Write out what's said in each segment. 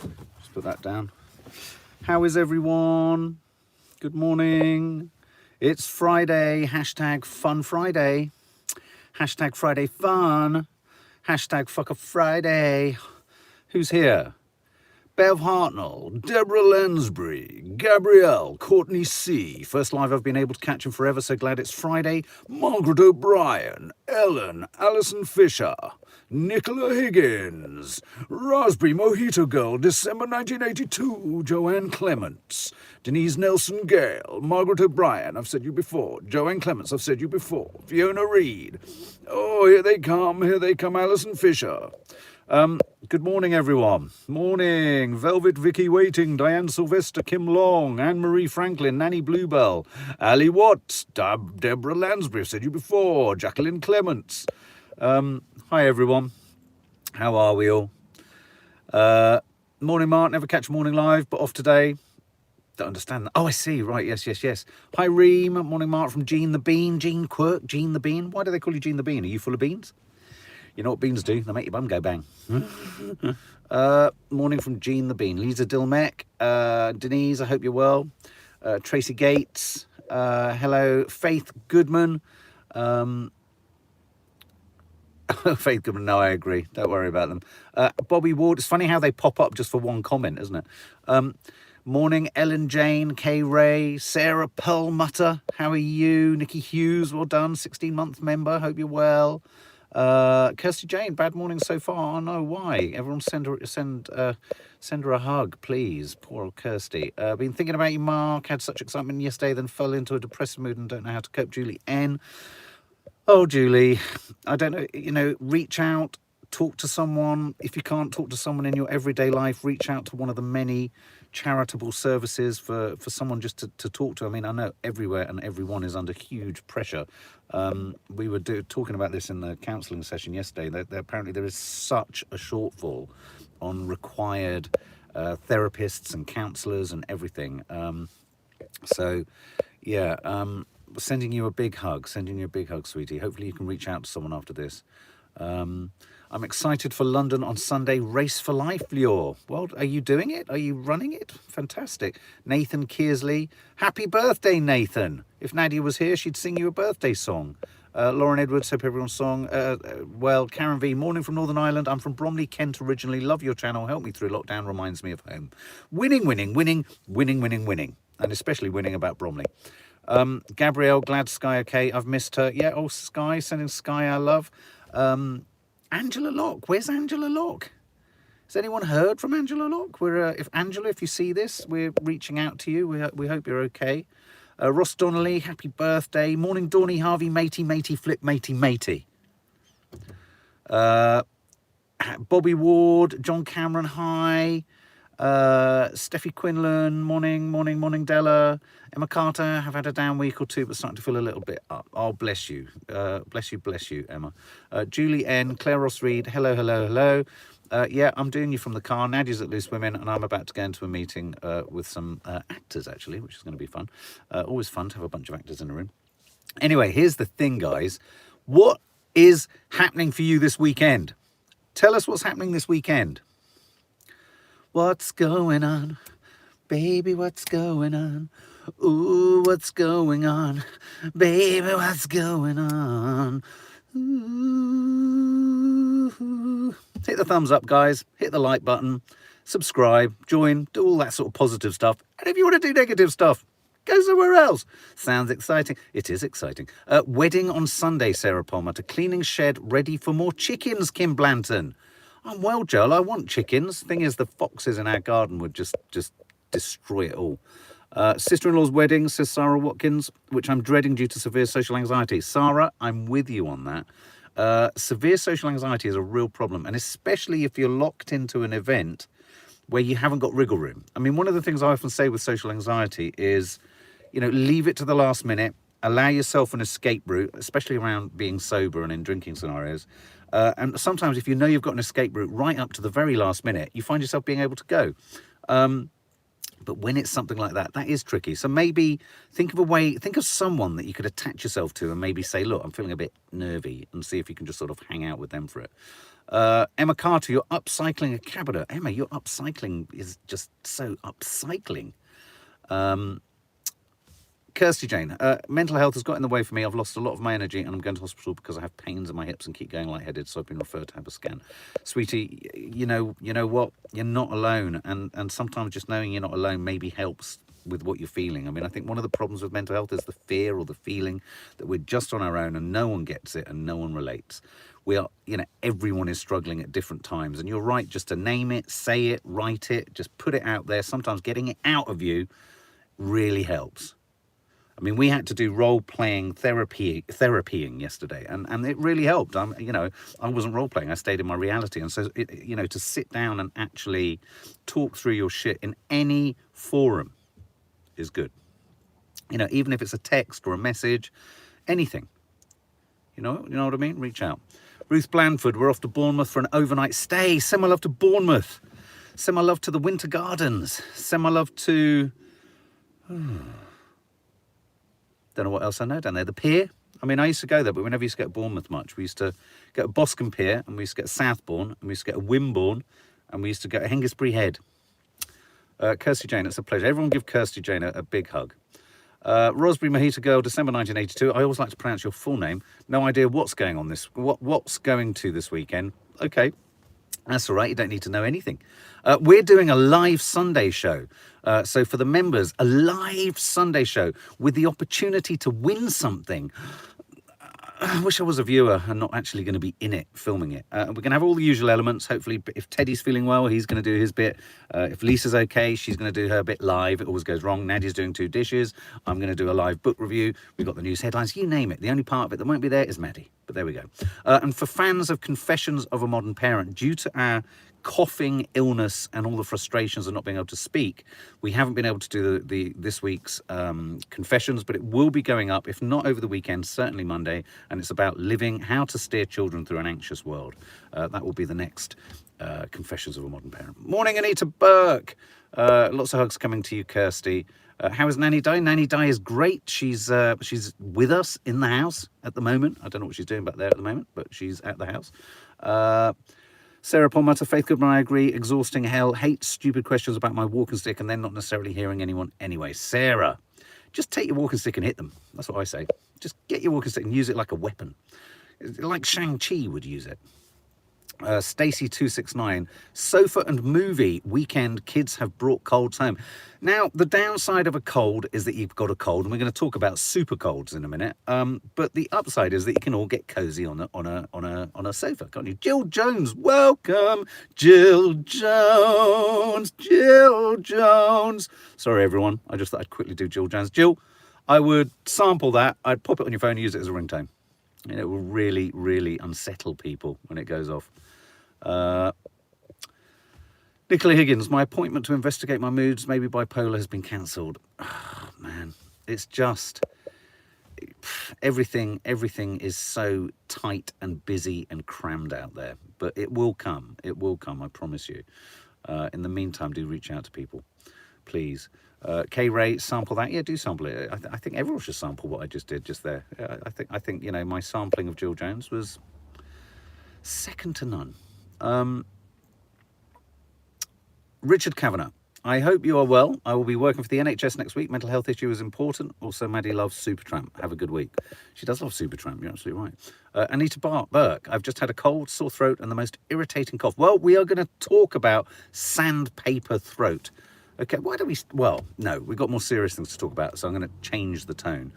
Just put that down. How is everyone? Good morning. It's Friday. Hashtag Fun Friday. Hashtag Friday Fun. Hashtag Fuck a Friday. Who's here? Bev Hartnell, Deborah Lansbury, Gabrielle, Courtney C. First live I've been able to catch him forever, so glad it's Friday. Margaret O'Brien, Ellen, Alison Fisher, Nicola Higgins, Raspberry Mojito Girl, December 1982, Joanne Clements, Denise Nelson Gale, Margaret O'Brien, I've said you before, Joanne Clements, I've said you before, Fiona Reed. Oh, here they come, Alison Fisher. Good morning, everyone. Morning. Velvet Vicky Waiting, Diane Sylvester, Kim Long, Anne-Marie Franklin, Nanny Bluebell, Ali Watts, Deborah Lansbury, I've said you before, Jacqueline Clements. Hi, everyone. How are we all? Morning, Mark. Never catch a morning live, but off today. Don't understand that. Oh, I see. Right. Yes. Hi, Reem. Morning, Mark from Gene the Bean. Gene Quirk, Gene the Bean. Why do they call you Gene the Bean? Are you full of beans? You know what beans do? They make your bum go bang. Morning from Jean the Bean. Lisa Dilmeck. Denise, I hope you're well. Tracy Gates. Hello. Faith Goodman. Faith Goodman, no, I agree. Don't worry about them. Bobby Ward. It's funny how they pop up just for one comment, isn't it? Morning, Ellen Jane, Kay Ray, Sarah Perlmutter. How are you? Nikki Hughes, well done. 16-month member. Hope you're well. Kirsty Jane, bad morning so far. Oh no, why? Everyone send her a hug, please. Poor old Kirsty. Been thinking about you, Mark. Had such excitement yesterday, then fell into a depressive mood and don't know how to cope. Julie N. Oh, Julie, I don't know. You know, reach out, talk to someone. If you can't talk to someone in your everyday life, reach out to one of the many charitable services for someone just to talk to. I mean, I know everywhere and everyone is under huge pressure. We were talking about this in the counselling session yesterday. That apparently there is such a shortfall on required therapists and counsellors and everything. Sending you a big hug, sweetie. Hopefully you can reach out to someone after this. I'm excited for London on Sunday. Race for Life, Lior. Well, are you doing it? Are you running it? Fantastic. Nathan Kearsley. Happy birthday, Nathan. If Nadia was here, she'd sing you a birthday song. Lauren Edwards, hope everyone's song. Karen V, morning from Northern Ireland. I'm from Bromley, Kent originally. Love your channel. Help me through lockdown. Reminds me of home. Winning. And especially winning about Bromley. Gabrielle, glad Sky okay. I've missed her. Yeah, oh, Sky, sending Sky our love. Angela Locke. Where's Angela Locke? Has anyone heard from Angela Locke? If you see this, we're reaching out to you. We hope you're okay. Ross Donnelly, happy birthday. Morning, Dawny Harvey, matey, flip, matey. Bobby Ward, John Cameron, hi. Steffi Quinlan, morning, Della. Emma Carter, have had a down week or two, but starting to feel a little bit up. Oh, bless you. Bless you, Emma. Julie N, Claire Ross Reed, hello. Yeah, I'm doing you from the car. Nadia's at Loose Women, and I'm about to go into a meeting with some actors, actually, which is going to be fun. Always fun to have a bunch of actors in a room. Anyway, here's the thing, guys. What is happening for you this weekend? Tell us what's happening this weekend. What's going on? Baby, what's going on? Ooh, what's going on? Baby, what's going on? Ooh. Hit the thumbs up, guys. Hit the like button. Subscribe, join, do all that sort of positive stuff. And if you want to do negative stuff, go somewhere else. Sounds exciting. It is exciting. Wedding on Sunday, Sarah Palmer. To cleaning shed ready for more chickens, Kim Blanton. I'm well, Joel. I want chickens. Thing is, the foxes in our garden would just destroy it all. Sister-in-law's wedding, says Sarah Watkins, which I'm dreading due to severe social anxiety. Sarah, I'm with you on that. Severe social anxiety is a real problem, and especially if you're locked into an event where you haven't got wriggle room. I mean, one of the things I often say with social anxiety is, leave it to the last minute, allow yourself an escape route, especially around being sober and in drinking scenarios. And sometimes if you know you've got an escape route right up to the very last minute, you find yourself being able to go. But when it's something like that, that is tricky. So maybe think of someone that you could attach yourself to and maybe say, look, I'm feeling a bit nervy, and see if you can just sort of hang out with them for it. Emma Carter, you're upcycling a cabinet. Emma, your upcycling is just so upcycling. Kirsty Jane, mental health has got in the way for me. I've lost a lot of my energy and I'm going to hospital because I have pains in my hips and keep going lightheaded, so I've been referred to have a scan. Sweetie, you know what? You're not alone, and sometimes just knowing you're not alone maybe helps with what you're feeling. I mean, I think one of the problems with mental health is the fear or the feeling that we're just on our own and no one gets it and no one relates. We are, everyone is struggling at different times, and you're right just to name it, say it, write it, just put it out there. Sometimes getting it out of you really helps. I mean, we had to do role-playing therapying yesterday, and it really helped. I wasn't role-playing. I stayed in my reality. And so, to sit down and actually talk through your shit in any forum is good. Even if it's a text or a message, anything. You know what I mean? Reach out. Ruth Blandford, we're off to Bournemouth for an overnight stay. Send my love to Bournemouth. Send my love to the Winter Gardens. Send my love to... Don't know what else I know down there. The pier. I mean, I used to go there, but we never used to get Bournemouth much. We used to go to Boscombe Pier, and we used to get Southbourne, and we used to get Wimborne, and we used to go to Hengistbury Head. Kirsty Jane, it's a pleasure. Everyone give Kirsty Jane a big hug. Rosberry Mojito Girl, December 1982. I always like to pronounce your full name. No idea what's going on what's going to this weekend. Okay. That's all right, you don't need to know anything. We're doing a live Sunday show. So for the members, a live Sunday show with the opportunity to win something. I wish I was a viewer and not actually going to be in it, filming it. We're going to have all the usual elements. Hopefully, if Teddy's feeling well, he's going to do his bit. If Lisa's okay, she's going to do her bit live. It always goes wrong. Nadia's doing 2 dishes. I'm going to do a live book review. We've got the news headlines. You name it. The only part of it that won't be there is Maddie. But there we go. And for fans of Confessions of a Modern Parent, due to our coughing, illness, and all the frustrations of not being able to speak, we haven't been able to do this week's confessions, but it will be going up, if not over the weekend, certainly Monday, and it's about how to steer children through an anxious world. That will be the next Confessions of a Modern Parent. Morning, Anita Burke. Lots of hugs coming to you, Kirsty. How is Nanny Di? Nanny Di is great. She's with us in the house at the moment. I don't know what she's doing back there at the moment, but she's at the house. Sarah Palmutter, Faith Goodman, I agree. Exhausting hell. Hate stupid questions about my walking stick and then not necessarily hearing anyone anyway. Sarah, just take your walking stick and hit them. That's what I say. Just get your walking stick and use it like a weapon. Like Shang-Chi would use it. Stacy269, sofa and movie weekend, kids have brought colds home. Now, the downside of a cold is that you've got a cold, and we're going to talk about super colds in a minute. But the upside is that you can all get cozy on a sofa, can't you? Jill Jones, welcome, Jill Jones, Jill Jones. Sorry, everyone. I just thought I'd quickly do Jill Jones. Jill, I would sample that. I'd pop it on your phone and use it as a ringtone. And it will really, really unsettle people when it goes off. Nicola Higgins, my appointment to investigate my moods, maybe bipolar, has been cancelled. Oh, man, it's just everything is so tight and busy and crammed out there. But it will come, I promise you. In the meantime, do reach out to people, please. K-Ray, sample that. Yeah, do sample it. I think everyone should sample what I just did just there. I think my sampling of Jill Jones was second to none. Richard Kavanagh, I hope you are well. I will be working for the NHS next week. Mental health issue is important. Also, Maddie loves Supertramp. Have a good week. She does love Supertramp. You're absolutely right. Anita Burke, I've just had a cold, sore throat, and the most irritating cough. Well, we are going to talk about sandpaper throat. Okay, why do we... Well, no, we've got more serious things to talk about, so I'm going to change the tone.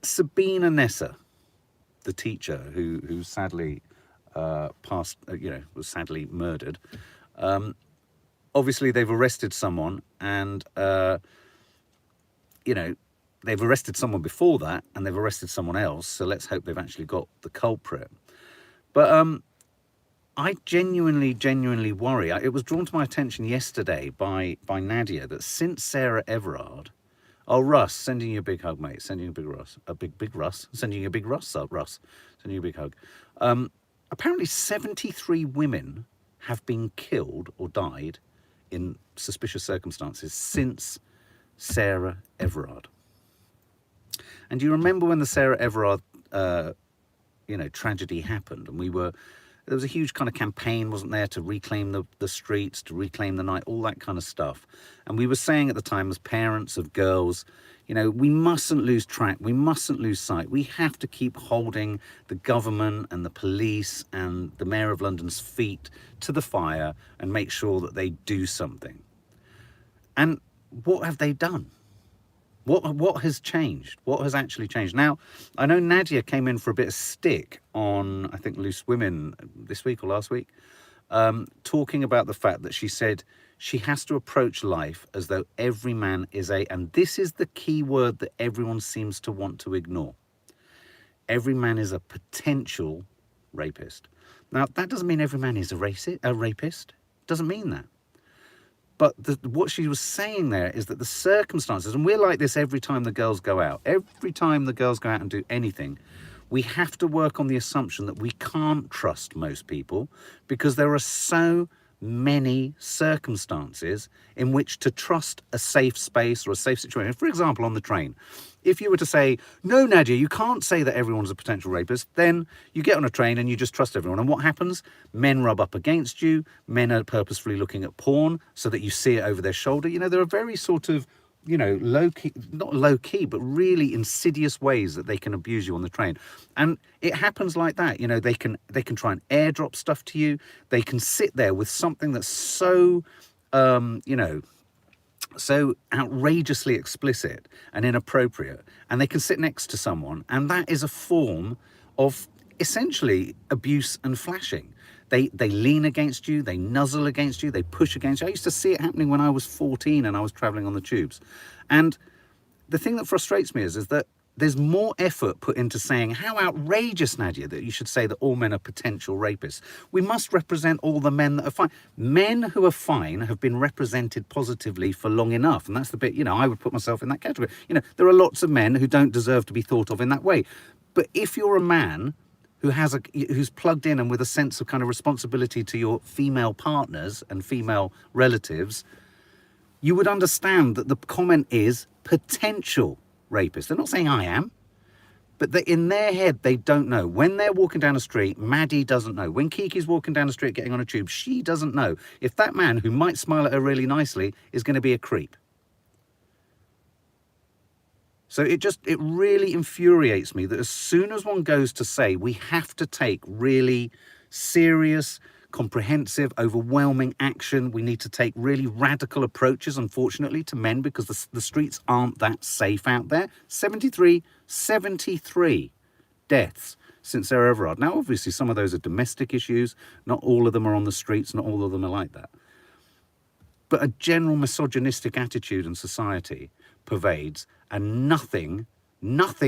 Sabina Nessa, the teacher who sadly was sadly murdered. Obviously, they've arrested someone, and, they've arrested someone before that, and they've arrested someone else, so let's hope they've actually got the culprit. But I genuinely worry. It was drawn to my attention yesterday by Nadia that since Sarah Everard... Oh, Russ, sending you a big hug, mate. Sending you a big Russ. Big Russ. Sending you a big Russ. Russ. Sending you a big hug. Apparently 73 women have been killed or died in suspicious circumstances since Sarah Everard. And do you remember when the Sarah Everard, tragedy happened, and there was a huge kind of campaign, wasn't there, to reclaim the streets, to reclaim the night, all that kind of stuff. And we were saying at the time, as parents of girls, we mustn't lose track, we mustn't lose sight. We have to keep holding the government and the police and the Mayor of London's feet to the fire and make sure that they do something. And what have they done? What has changed? What has actually changed? Now, I know NADIA came in for a bit of stick on, I think, Loose Women this week or last week, talking about the fact that she said she has to approach life as though every man is and this is the key word that everyone seems to want to ignore. Every man is a potential rapist. Now, that doesn't mean every man is a rapist. Doesn't mean that. But what she was saying there is that the circumstances, and we're like this every time the girls go out. Every time the girls go out and do anything, we have to work on the assumption that we can't trust most people because there are so many circumstances in which to trust a safe space or a safe situation. For example, on the train, if you were to say, no, Nadia, you can't say that everyone's a potential rapist, then you get on a train and you just trust everyone. And what happens? Men rub up against you. Men are purposefully looking at porn so that you see it over their shoulder. There are very sort of, low-key, not low-key, but really insidious ways that they can abuse you on the train. And it happens like that. They can try and airdrop stuff to you. They can sit there with something that's so, so outrageously explicit and inappropriate, and they can sit next to someone, and that is a form of essentially abuse and flashing. They lean against you, they nuzzle against you, they push against you. I used to see it happening when I was 14 and I was traveling on the tubes. And the thing that frustrates me is that there's more effort put into saying, how outrageous, Nadia, that you should say that all men are potential rapists. We must represent all the men that are fine. Men who are fine have been represented positively for long enough. And that's the bit, I would put myself in that category. There are lots of men who don't deserve to be thought of in that way. But if you're a man who's plugged in and with a sense of kind of responsibility to your female partners and female relatives, you would understand that the comment is potential rapist. They're not saying I am, but in their head, they don't know. When they're walking down the street, Maddie doesn't know. When Kiki's walking down the street getting on a tube, she doesn't know if that man who might smile at her really nicely is going to be a creep. So it really infuriates me that as soon as one goes to say we have to take really serious, comprehensive, overwhelming action, we need to take really radical approaches, unfortunately, to men because the streets aren't that safe out there. 73 deaths since Sarah Everard. Now, obviously, some of those are domestic issues. Not all of them are on the streets. Not all of them are like that. But a general misogynistic attitude in society pervades, and nothing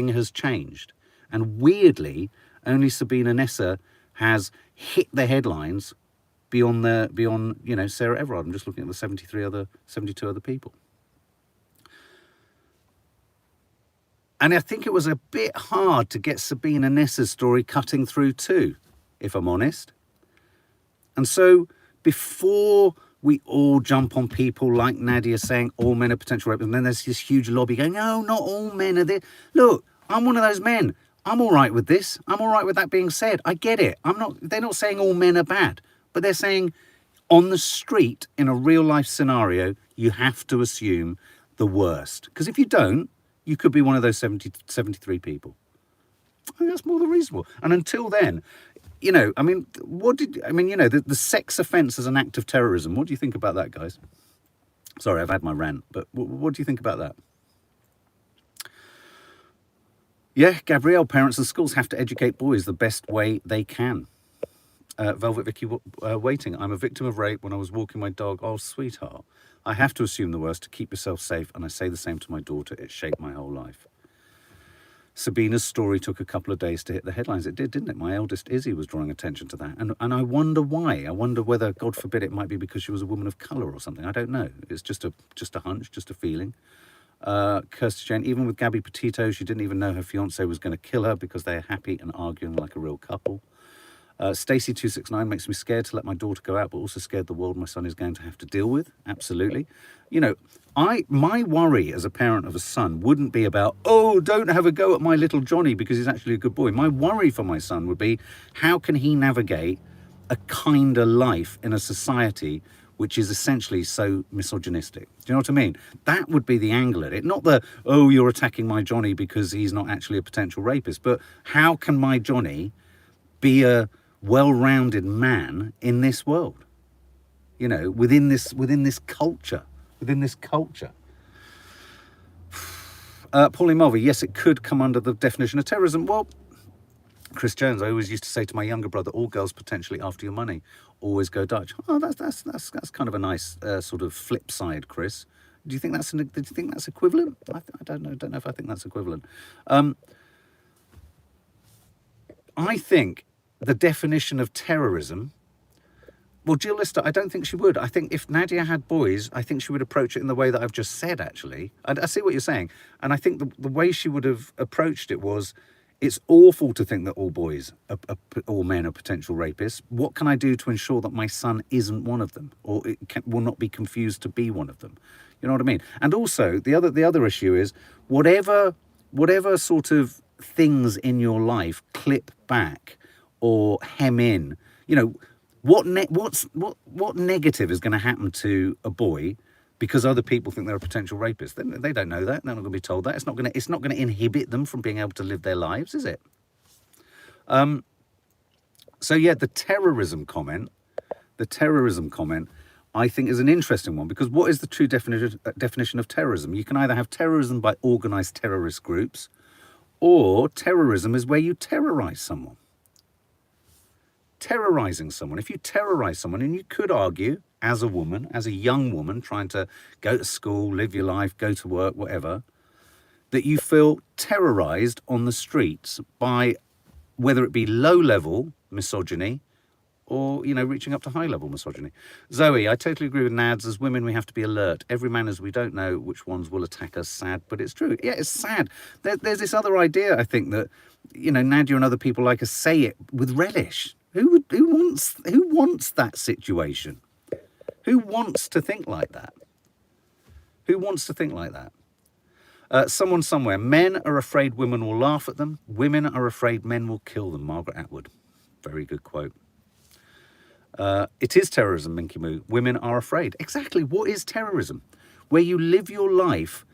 has changed. And weirdly, only Sabina Nessa has hit the headlines beyond Sarah Everard. I'm just looking at the 72 other people. And I think it was a bit hard to get Sabina Nessa's story cutting through too, if I'm honest. And so before we all jump on people like Nadia saying all men are potential rapists, and then there's this huge lobby going, no, not all men are this. Look, I'm one of those men. I'm all right with this. I'm all right with that being said. I get it. They're not saying all men are bad, but they're saying on the street, in a real life scenario, you have to assume the worst. Because if you don't, you could be one of those 73 people. I think that's more than reasonable. And until then, the sex offence as an act of terrorism, what do you think about that, guys? Sorry, I've had my rant, but what do you think about that? Yeah, Gabrielle, parents and schools have to educate boys the best way they can. Velvet Vicky waiting. I'm a victim of rape when I was walking my dog. Oh, sweetheart. I have to assume the worst to keep yourself safe, and I say the same to my daughter. It shaped my whole life. Sabina's story took a couple of days to hit the headlines. It did, didn't it? My eldest Izzy was drawing attention to that. And I wonder why. I wonder whether, God forbid, it might be because she was a woman of colour or something. I don't know. It's just a hunch, just a feeling. Kirsty Jane, even with Gabby Petito, she didn't even know her fiancé was going to kill her because they're happy and arguing like a real couple. Stacy269 makes me scared to let my daughter go out, but also scared the world my son is going to have to deal with. Absolutely. You know, my worry as a parent of a son wouldn't be about, oh, don't have a go at my little Johnny because he's actually a good boy. My worry for my son would be, how can he navigate a kinder life in a society which is essentially so misogynistic? Do you know what I mean? That would be the angle at it. Not the, oh, you're attacking my Johnny because he's not actually a potential rapist, but how can my Johnny be a well-rounded man in this world? You know, within this culture. Pauline Mulvey, yes, it could come under the definition of terrorism. Well, Chris Jones, I always used to say to my younger brother, all girls potentially after your money always go Dutch. Oh, that's kind of a nice sort of flip side, Chris. Do you think that's equivalent? I don't know if I think that's equivalent. I think the definition of terrorism, well, Jill Lister, I don't think she would. I think if Nadia had boys, I think she would approach it in the way that I've just said, actually. I see what you're saying. And I think the way she would have approached it was, it's awful to think that all boys, all men are potential rapists. What can I do to ensure that my son isn't one of them, or will not be confused to be one of them? You know what I mean? And also, the other issue is, whatever sort of things in your life clip back or hem in, you know, what negative is going to happen to a boy because other people think they're a potential rapist? They don't know that. They're not going to be told that. It's not going to inhibit them from being able to live their lives, is it? So yeah, the terrorism comment, I think is an interesting one, because what is the true definition of terrorism? You can either have terrorism by organised terrorist groups, or terrorism is where you terrorise someone. Terrorising someone. If you terrorise someone, and you could argue, as a woman, as a young woman, trying to go to school, live your life, go to work, whatever, that you feel terrorised on the streets by, whether it be low-level misogyny or, you know, reaching up to high-level misogyny. Zoe, I totally agree with Nads. As women, we have to be alert. Every man, as we don't know which ones will attack us. Sad, but it's true. Yeah, it's sad. There's this other idea, I think, that, you know, Nadia and other people like us say it with relish. Who wants that situation? Who wants to think like that? Who wants to think like that? Someone somewhere. Men are afraid women will laugh at them. Women are afraid men will kill them. Margaret Atwood. Very good quote. It is terrorism, Minky Moo. Women are afraid. Exactly. What is terrorism? Where you live your life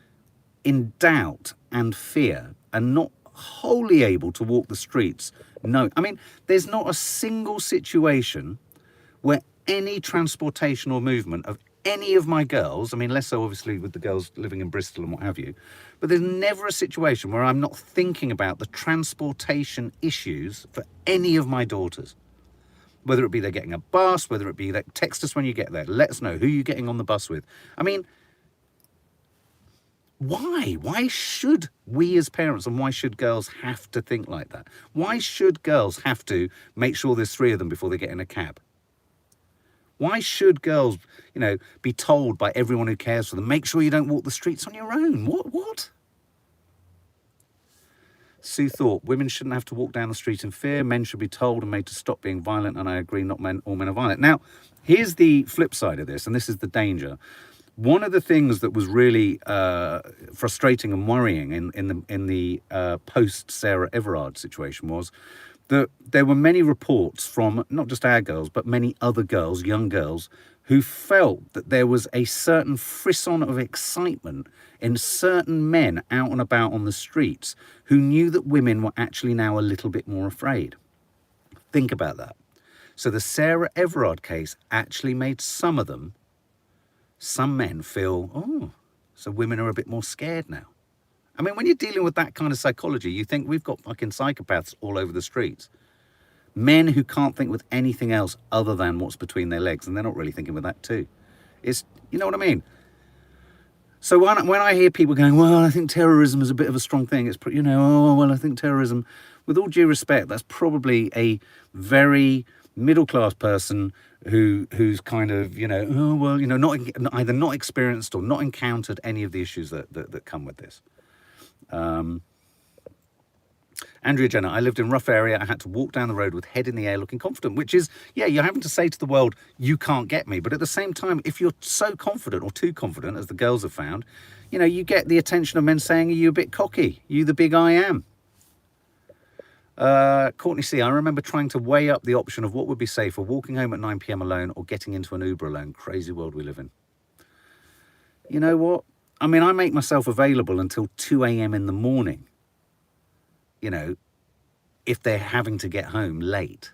in doubt and fear and not wholly able to walk the streets. No. I mean, there's not a single situation where any transportation or movement of any of my girls, I mean, less so obviously with the girls living in Bristol and what have you, but there's never a situation where I'm not thinking about the transportation issues for any of my daughters. Whether it be they're getting a bus, whether it be that text us when you get there, let us know who you're getting on the bus with. I mean, why? Why should we as parents, and why should girls have to think like that? Why should girls have to make sure there's 3 of them before they get in a cab? Why should girls, you know, be told by everyone who cares for them, make sure you don't walk the streets on your own? What? Sue Thorpe, women shouldn't have to walk down the street in fear. Men should be told and made to stop being violent, and I agree, not all men are violent. Now, here's the flip side of this, and this is the danger. One of the things that was really frustrating and worrying in the post-Sarah Everard situation was that there were many reports from not just our girls, but many other girls, young girls, who felt that there was a certain frisson of excitement in certain men out and about on the streets who knew that women were actually now a little bit more afraid. Think about that. So the Sarah Everard case actually made some men feel, oh, so women are a bit more scared now. I mean, when you're dealing with that kind of psychology, you think we've got fucking psychopaths all over the streets. Men who can't think with anything else other than what's between their legs, and they're not really thinking with that too. It's, you know what I mean? So when I hear people going, well, I think terrorism is a bit of a strong thing, it's, you know, oh, well, I think terrorism, with all due respect, that's probably a very middle-class person who's kind of, you know, oh, well, you know, either not experienced or not encountered any of the issues that come with this. Andrea Jenner, I lived in a rough area. I had to walk down the road with head in the air looking confident, which is, yeah, you're having to say to the world, you can't get me. But at the same time, if you're so confident or too confident, as the girls have found, you know, you get the attention of men saying, are you a bit cocky? You the big I am. Courtney C, I remember trying to weigh up the option of what would be safer, walking home at 9 p.m. alone or getting into an Uber alone. Crazy world we live in. You know what? I mean, I make myself available until 2 a.m. in the morning, you know, if they're having to get home late.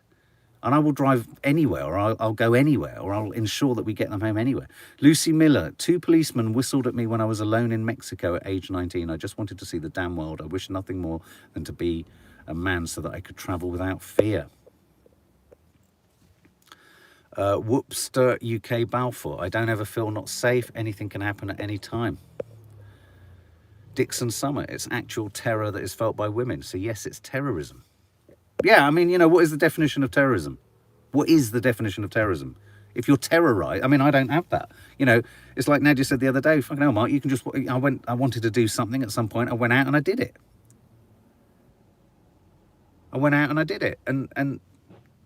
And I will drive anywhere, or I'll go anywhere, or I'll ensure that we get them home anywhere. Lucy Miller, 2 policemen whistled at me when I was alone in Mexico at age 19. I just wanted to see the damn world. I wish nothing more than to be a man so that I could travel without fear. Whoopster UK Balfour, I don't ever feel not safe. Anything can happen at any time. Dixon Summer, it's actual terror that is felt by women. So yes, it's terrorism. Yeah, I mean, you know, what is the definition of terrorism? What is the definition of terrorism? If you're terrorized, I mean, I don't have that. You know, it's like Nadia said the other day, fucking hell, Mark, you can just, I wanted to do something at some point. I went out and I did it. I went out and I did it. And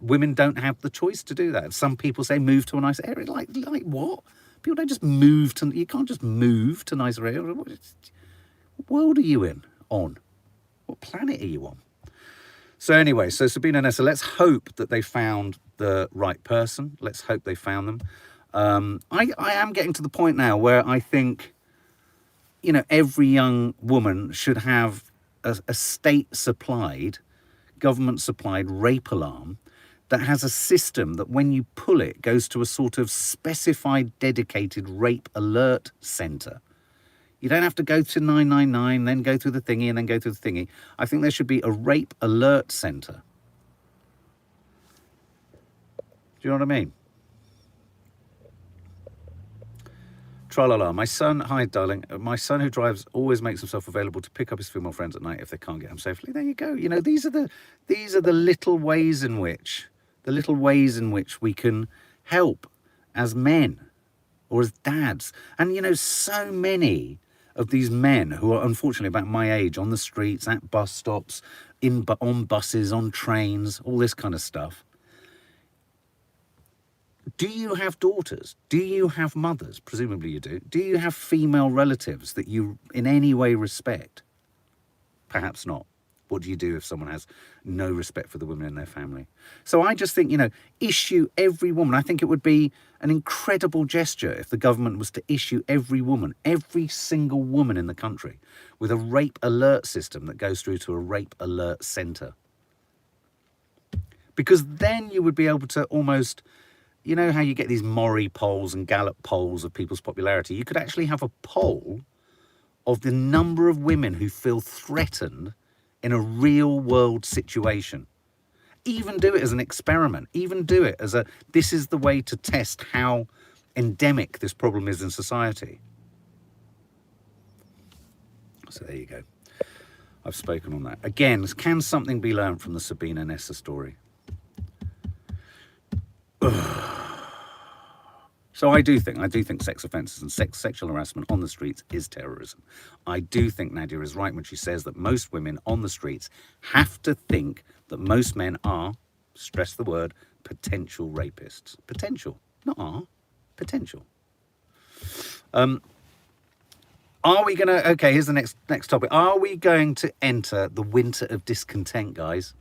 women don't have the choice to do that. Some people say move to a nice area. Like what? People don't just move to, you can't just move to nicer areas. What world are you in? On? What planet are you on? So anyway, so Sabina and Nessa, let's hope that they found the right person. Let's hope they found them. I am getting to the point now where I think, you know, every young woman should have a state-supplied, government-supplied rape alarm that has a system that when you pull it goes to a sort of specified, dedicated rape alert centre. You don't have to go to 999, then go through the thingy, and then go through the thingy. I think there should be a rape alert centre. Do you know what I mean? Tra-la-la. My son, hi darling, my son who drives always makes himself available to pick up his female friends at night if they can't get home safely. There you go. You know, these are the little ways in which, we can help as men or as dads. And, you know, so many of these men who are unfortunately about my age on the streets, at bus stops, on buses, on trains, all this kind of stuff. Do you have daughters? Do you have mothers? Presumably you do. Do you have female relatives that you in any way respect? Perhaps not. What do you do if someone has no respect for the women in their family? So I just think, you know, issue every woman. I think it would be an incredible gesture if the government was to issue every woman, every single woman in the country, with a rape alert system that goes through to a rape alert centre. Because then you would be able to almost, you know how you get these Maury polls and Gallup polls of people's popularity? You could actually have a poll of the number of women who feel threatened in a real world situation. Even do it as an experiment. Even do it as this is the way to test how endemic this problem is in society. So there you go. I've spoken on that. Again, can something be learned from the Sabina Nessa story? So I do think sex offences and sexual harassment on the streets is terrorism. I do think Nadia is right when she says that most women on the streets have to think that most men are, stress the word, potential rapists. Potential, not are, potential. Are we going to, okay, here's the next topic. Are we going to enter the winter of discontent, guys?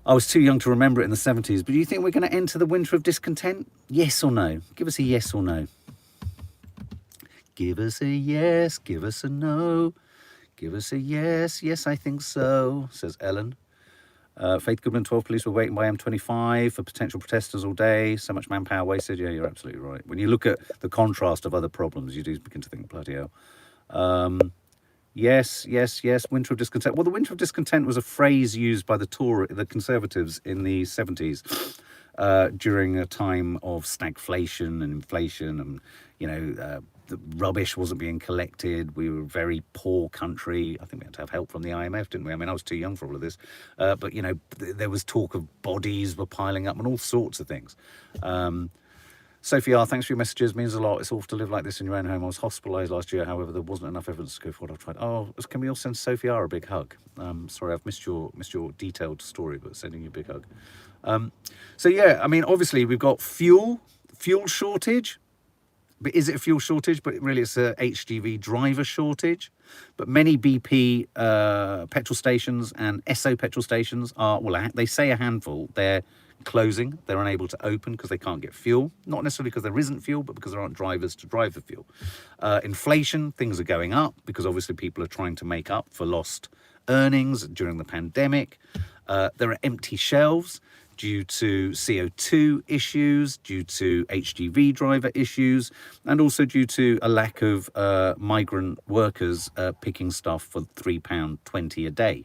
I was too young to remember it in the 70s, but do you think we're going to enter the winter of discontent? Yes or no? Give us a yes or no. Give us a yes, give us a no. Give us a yes, yes, I think so, says Ellen. Faith Goodman, 12 police were waiting by M25 for potential protesters all day. So much manpower wasted. Yeah, you're absolutely right. When you look at the contrast of other problems, you do begin to think, bloody hell. Yes, yes, yes, winter of discontent. Well, the winter of discontent was a phrase used by the Conservatives in the 70s during a time of stagflation and inflation and, you know, the rubbish wasn't being collected. We were a very poor country. I think we had to have help from the IMF, didn't we? I mean, I was too young for all of this. But, you know, there was talk of bodies were piling up and all sorts of things. Sophie R, thanks for your messages. Means a lot. It's awful to live like this in your own home. I was hospitalised last year. However, there wasn't enough evidence to go for what I've tried. Oh, can we all send Sophie R a big hug? Sorry, I've missed your detailed story, but sending you a big hug. So yeah, I mean, obviously we've got fuel shortage. But is it a fuel shortage? But really it's a HGV driver shortage. But many BP petrol stations and Esso petrol stations are, well, they say a handful. They're closing. They're unable to open because they can't get fuel. Not necessarily because there isn't fuel, but because there aren't drivers to drive the fuel. Inflation, things are going up because obviously people are trying to make up for lost earnings during the pandemic. There are empty shelves due to CO2 issues, due to HGV driver issues, and also due to a lack of migrant workers picking stuff for £3.20 a day.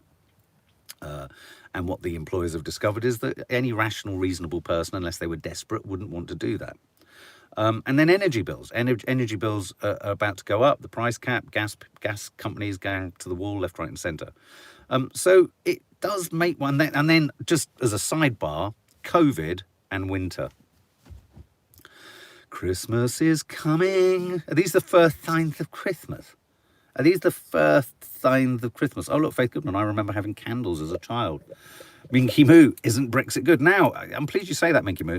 And what the employers have discovered is that any rational, reasonable person, unless they were desperate, wouldn't want to do that. And then energy bills. Energy bills are about to go up. The price cap, gas companies going to the wall, left, right, and centre. So it does make one. And then just as a sidebar, COVID and winter. Christmas is coming. Are these the first signs of Christmas? Are these the first signs of Christmas? Oh, look, Faith Goodman, I remember having candles as a child. Minky Moo, isn't Brexit good? Now, I'm pleased you say that, Minky Moo,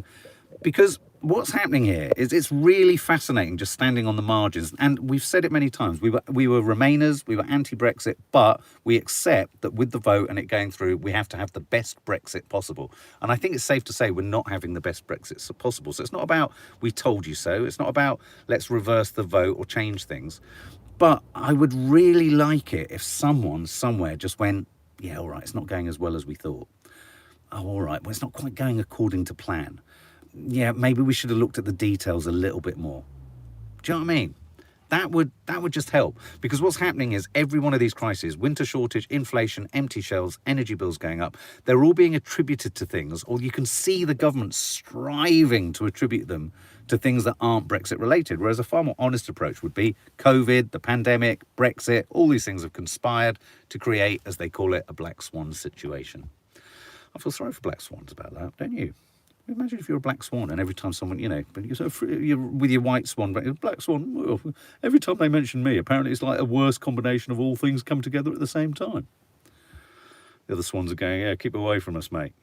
because what's happening here is it's really fascinating just standing on the margins. And we've said it many times. We were Remainers, we were anti-Brexit, but we accept that with the vote and it going through, we have to have the best Brexit possible. And I think it's safe to say we're not having the best Brexit possible. So it's not about we told you so. It's not about let's reverse the vote or change things. But I would really like it if someone somewhere just went, yeah, all right, it's not going as well as we thought. Oh, all right, well, it's not quite going according to plan. Yeah, maybe we should have looked at the details a little bit more. Do you know what I mean? That would just help. Because what's happening is every one of these crises, winter shortage, inflation, empty shelves, energy bills going up, they're all being attributed to things, or you can see the government striving to attribute them to things that aren't Brexit related, whereas a far more honest approach would be COVID, the pandemic, Brexit, all these things have conspired to create, as they call it, a black swan situation. I feel sorry for black swans about that, don't you? Imagine if you're a black swan and every time someone, you're with your white swan, but black swan, well, every time they mention me, apparently it's like a worse combination of all things come together at the same time. The other swans are going, yeah, keep away from us, mate.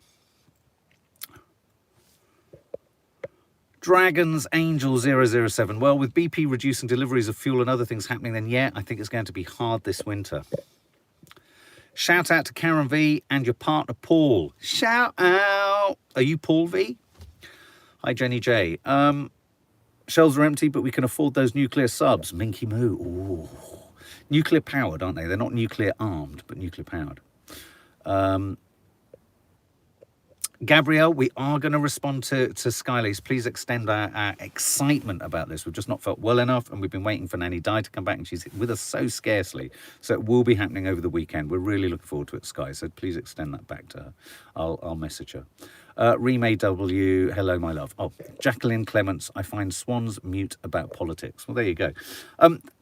Dragons Angel 007. Well, with BP reducing deliveries of fuel and other things happening, then yeah, I think it's going to be hard this winter. Shout out to Karen V and your partner Paul. Shout out. Are you Paul V? Hi, Jenny J. Shelves are empty, but we can afford those nuclear subs. Minky Moo. Ooh. Nuclear powered, aren't they? They're not nuclear armed, but nuclear powered. Gabrielle, we are going to respond to Skyleys. Please extend our excitement about this. We've just not felt well enough, and we've been waiting for Nanny Di to come back, and she's with us so scarcely. So it will be happening over the weekend. We're really looking forward to it, Sky. So please extend that back to her. I'll message her. Remade W, hello, my love. Oh, Jacqueline Clements, I find swans mute about politics. Well, there you go.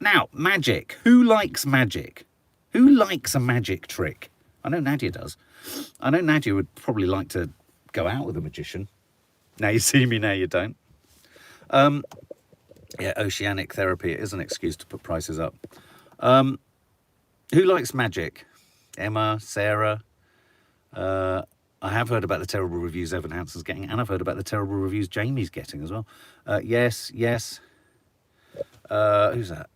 Now, magic. Who likes magic? Who likes a magic trick? I know Nadia does. I know Nadia would probably like to go out with a magician. Now you see me, now you don't. Yeah, oceanic therapy is an excuse to put prices up. Who likes magic? Emma, Sarah. I have heard about the terrible reviews Evan Hansen's getting, and I've heard about the terrible reviews Jamie's getting as well. Yes. Who's that?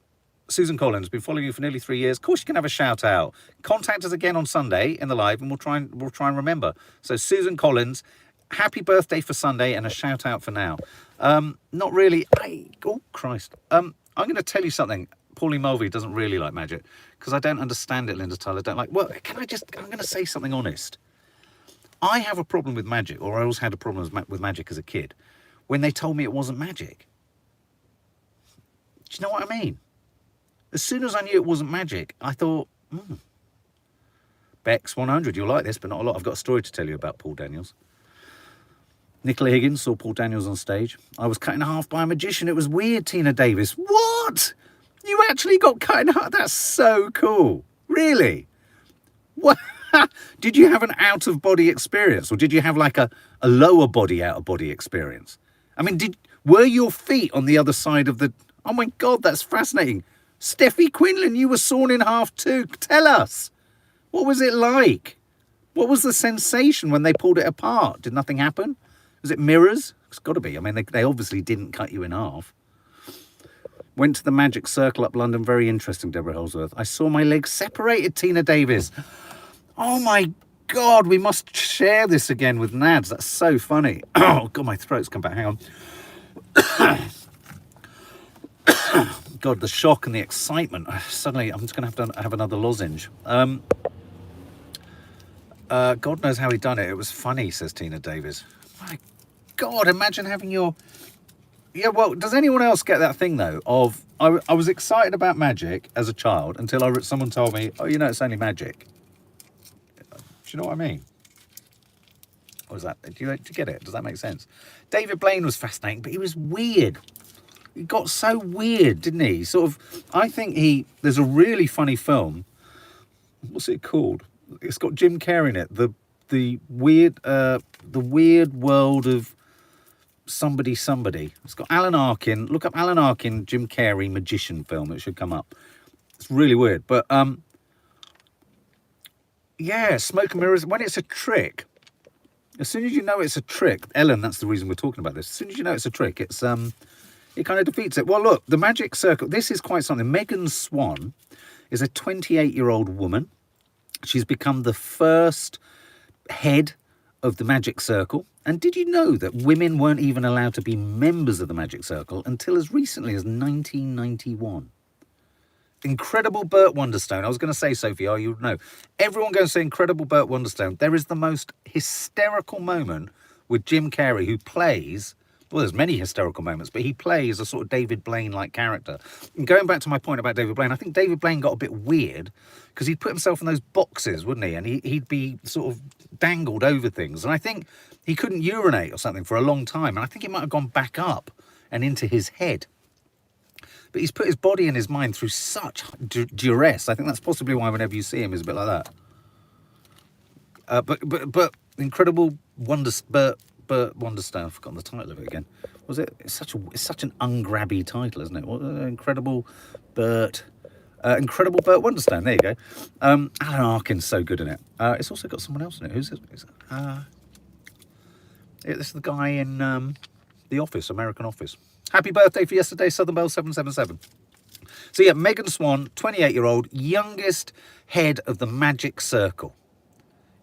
Susan Collins, been following you for nearly 3 years. Of course you can have a shout out. Contact us again on Sunday in the live and we'll try and remember. So Susan Collins, happy birthday for Sunday and a shout out for now. Not really. Oh Christ. I'm going to tell you something. Pauline Mulvey doesn't really like magic because I don't understand it, Linda Tyler. Don't like. Well, I'm going to say something honest. I have a problem with magic, or I always had a problem with magic as a kid when they told me it wasn't magic. Do you know what I mean? As soon as I knew it wasn't magic, I thought, Bex 100, you'll like this, but not a lot. I've got a story to tell you about Paul Daniels. Nicola Higgins saw Paul Daniels on stage. I was cut in half by a magician. It was weird, Tina Davis. What? You actually got cut in half? That's so cool. Really? What? Did you have an out-of-body experience? Or did you have like a lower body out-of-body experience? I mean, Were your feet on the other side of the... Oh my God, that's fascinating. Steffi Quinlan, you were sawn in half too. Tell us. What was it like? What was the sensation when they pulled it apart? Did nothing happen? Was it mirrors? It's got to be. I mean, they obviously didn't cut you in half. Went to the Magic Circle up London. Very interesting, Deborah Holsworth. I saw my legs separated, Tina Davis. Oh my God, we must share this again with Nads. That's so funny. Oh God, my throat's come back. Hang on. God, the shock and the excitement. Suddenly, I'm just going to have another lozenge. God knows how he done it. It was funny, says Tina Davis. My God, imagine having your... Yeah, well, does anyone else get that thing, though, of... I was excited about magic as a child until someone told me, oh, you know, it's only magic. Do you know what I mean? Or is that... Do you get it? Does that make sense? David Blaine was fascinating, but he was weird. He got so weird, didn't he? Sort of... I think there's a really funny film. What's it called? It's got Jim Carrey in it. The weird world of... Somebody. It's got Alan Arkin. Look up Alan Arkin, Jim Carrey magician film. It should come up. It's really weird. But, yeah, smoke and mirrors. When it's a trick, as soon as you know it's a trick, Ellen, that's the reason we're talking about this. As soon as you know it's a trick, it kind of defeats it. Well, look, the Magic Circle, this is quite something. Megan Swan is a 28-year-old woman. She's become the first head of the Magic Circle. And did you know that women weren't even allowed to be members of the Magic Circle until as recently as 1991? Incredible Burt Wonderstone. I was going to say, Sophie, you would know. Everyone goes to say Incredible Burt Wonderstone. There is the most hysterical moment with Jim Carrey, who plays... Well, there's many hysterical moments, but he plays a sort of David Blaine-like character. And going back to my point about David Blaine, I think David Blaine got a bit weird because he'd put himself in those boxes, wouldn't he? And he'd be sort of dangled over things. And I think he couldn't urinate or something for a long time. And I think it might have gone back up and into his head. But he's put his body and his mind through such duress. I think that's possibly why whenever you see him, he's a bit like that. But Incredible Burt Wonderstone. I've forgotten the title of it again. Was it? It's such an ungrabby title, isn't it? Incredible Burt Wonderstone. There you go. Alan Arkin's so good in it. It's also got someone else in it. Who's it? This is the guy in The Office, American Office. Happy birthday for yesterday, Southern Belle 777. So yeah, Megan Swan, 28-year-old, youngest head of the Magic Circle.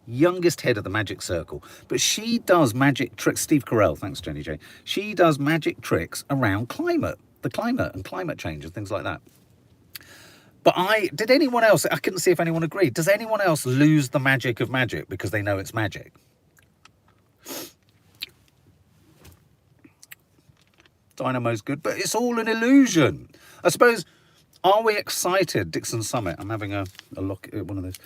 Youngest head of the Magic Circle. But she does magic tricks. Steve Carell, thanks, Jenny J. She does magic tricks around the climate and climate change and things like that. But did anyone else, I couldn't see if anyone agreed, does anyone else lose the magic of magic because they know it's magic? Dynamo's good, but it's all an illusion. I suppose, are we excited? Dixon Summit, I'm having a look at one of those.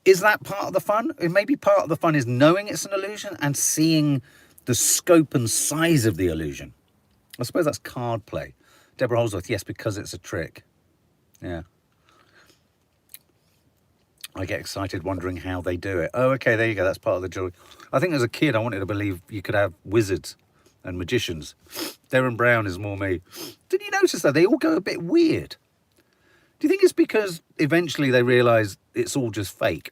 Is that part of the fun? Maybe part of the fun is knowing it's an illusion and seeing the scope and size of the illusion. I suppose that's card play. Deborah Holsworth, yes, because it's a trick. Yeah. I get excited wondering how they do it. Oh, okay, there you go. That's part of the joy. I think as a kid, I wanted to believe you could have wizards and magicians. Darren Brown is more me. Did you notice that? They all go a bit weird. Do you think it's because eventually they realise it's all just fake?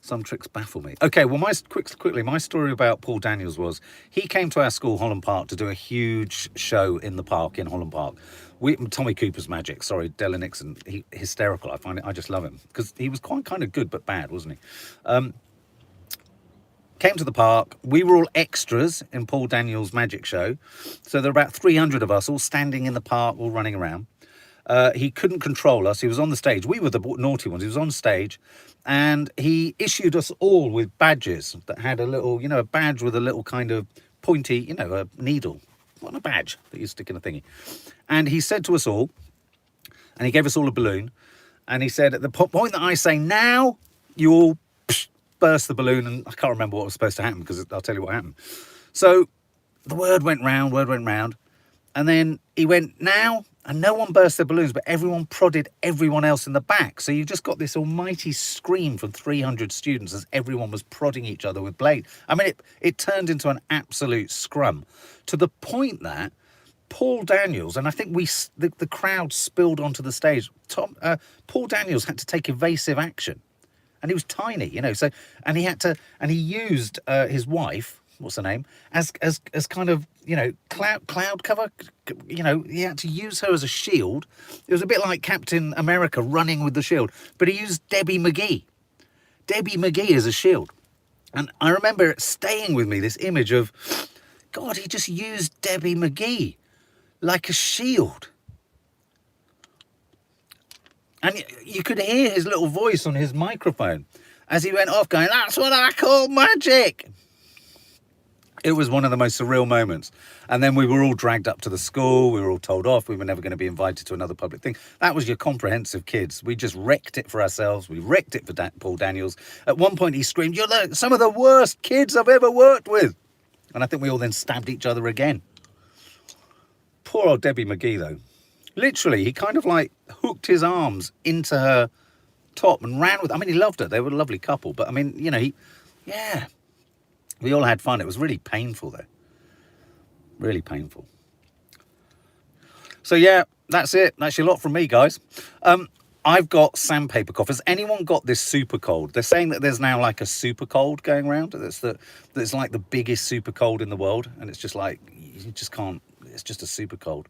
Some tricks baffle me. Okay, well, quickly, my story about Paul Daniels was he came to our school, Holland Park, to do a huge show in the park in Holland Park. Tommy Cooper's magic. Sorry, Della Nixon. Hysterical. I just love him because he was quite kind of good but bad, wasn't he? Came to the park. We were all extras in Paul Daniels' magic show. So there were about 300 of us all standing in the park, all running around. He couldn't control us. He was on the stage. We were the naughty ones. He was on stage and he issued us all with badges that had a little, a badge with a little kind of pointy, a needle. What a badge that you stick in a thingy. And he said to us all, and he gave us all a balloon, and he said, at the point that I say now, you all burst the balloon, and I can't remember what was supposed to happen because I'll tell you what happened. So the word went round, and then he went, now, And no one burst their balloons, but everyone prodded everyone else in the back. So you just got this almighty scream from 300 students as everyone was prodding each other with Blaine. I mean, it turned into an absolute scrum, to the point that Paul Daniels, and I think the crowd spilled onto the stage. Paul Daniels had to take evasive action, and he was tiny, you know. So, and he used his wife, what's her name, as kind of, you know, cloud cover. You know, he had to use her as a shield. It was a bit like Captain America running with the shield, but he used Debbie McGee as a shield. And I remember it staying with me, this image of, God, he just used Debbie McGee like a shield. And you could hear his little voice on his microphone as he went off going, "That's what I call magic." It was one of the most surreal moments. And then we were all dragged up to the school. We were all told off. We were never going to be invited to another public thing. That was your comprehensive kids. We just wrecked it for ourselves. We wrecked it for Paul Daniels. At one point he screamed, "You're some of the worst kids I've ever worked with." And I think we all then stabbed each other again. Poor old Debbie McGee, though. Literally, he kind of like hooked his arms into her top and ran with. I mean, he loved her. They were a lovely couple. But I mean, you know, we all had fun. It was really painful, though. Really painful. So yeah, that's it. That's your lot from me, guys. I've got sandpaper cough. Has anyone got this super cold? They're saying that there's now like a super cold going around. That's like the biggest super cold in the world, and it's just like you just can't. It's just a super cold.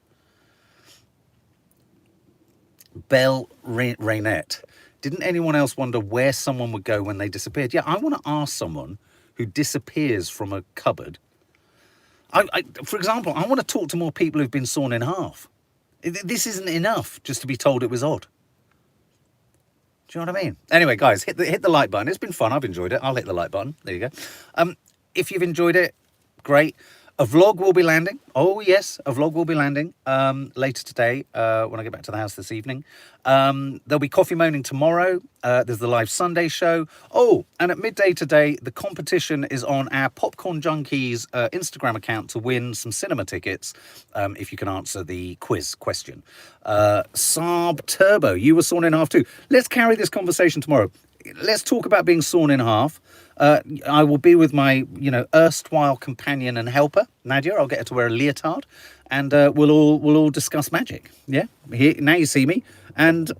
Belle Rainette. Didn't anyone else wonder where someone would go when they disappeared? Yeah, I want to ask someone who disappears from a cupboard. For example, I want to talk to more people who've been sawn in half. This isn't enough just to be told it was odd. Do you know what I mean? Anyway, guys, hit the like button. It's been fun. I've enjoyed it. I'll hit the like button. There you go. If you've enjoyed it, great. A vlog will be landing. Oh, yes, a vlog will be landing later today when I get back to the house this evening. There'll be Coffee Moaning tomorrow. There's the live Sunday show. Oh, and at midday today, the competition is on our Popcorn Junkies Instagram account to win some cinema tickets if you can answer the quiz question. Saab Turbo, you were sawn in half too. Let's carry this conversation tomorrow. Let's talk about being sawn in half. I will be with my, erstwhile companion and helper, Nadia. I'll get her to wear a leotard, and we'll all discuss magic. Yeah, now you see me, and